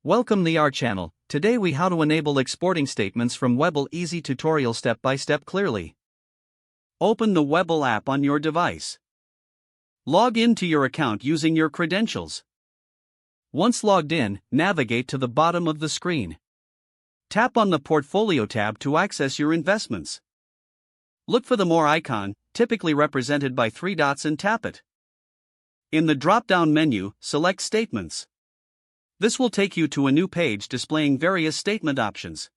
Welcome to our channel. Today we how to enable exporting statements from Webull easy tutorial step by step clearly. Open the Webull app on your device. Log into your account using your credentials. Once logged in, navigate to the bottom of the screen. Tap on the Portfolio tab to access your investments. Look for the More icon, typically represented by 3 dots, and tap it. In the drop-down menu, select Statements. This will take you to a new page displaying various statement options.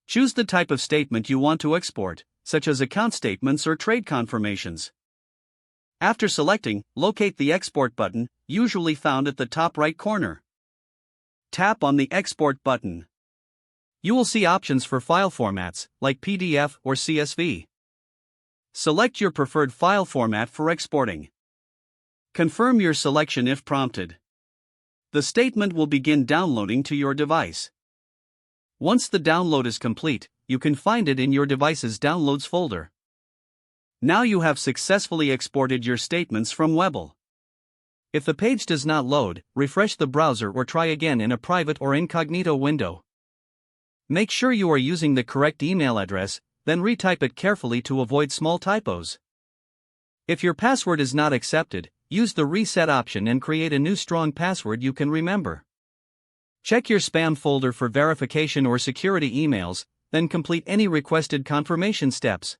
Choose the type of statement you want to export, such as account statements or trade confirmations. After selecting, locate the Export button, usually found at the top right corner. Tap on the Export button. You will see options for file formats, like PDF or CSV. Select your preferred file format for exporting. Confirm your selection if prompted. The statement will begin downloading to your device. Once the download is complete, you can find it in your device's Downloads folder. Now you have successfully exported your statements from Webull. If the page does not load, refresh the browser or try again in a private or incognito window. Make sure you are using the correct email address, then retype it carefully to avoid small typos. If your password is not accepted, use the reset option and create a new strong password you can remember. Check your spam folder for verification or security emails, then complete any requested confirmation steps.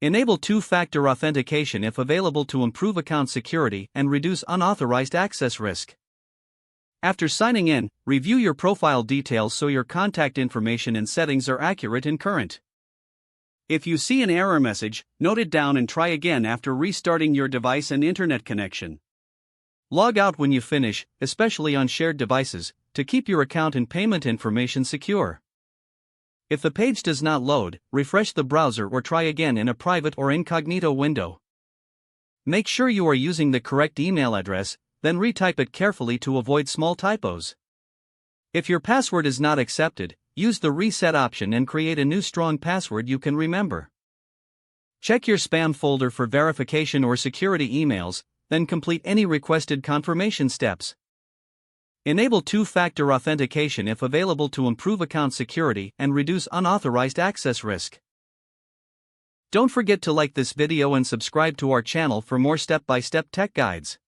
Enable two-factor authentication if available to improve account security and reduce unauthorized access risk. After signing in, review your profile details so your contact information and settings are accurate and current. If you see an error message, note it down and try again after restarting your device and internet connection. Log out when you finish, especially on shared devices, to keep your account and payment information secure. If the page does not load, refresh the browser or try again in a private or incognito window. Make sure you are using the correct email address, then retype it carefully to avoid small typos. If your password is not accepted, use the reset option and create a new strong password you can remember. Check your spam folder for verification or security emails, then complete any requested confirmation steps. Enable two-factor authentication if available to improve account security and reduce unauthorized access risk. Don't forget to like this video and subscribe to our channel for more step-by-step tech guides.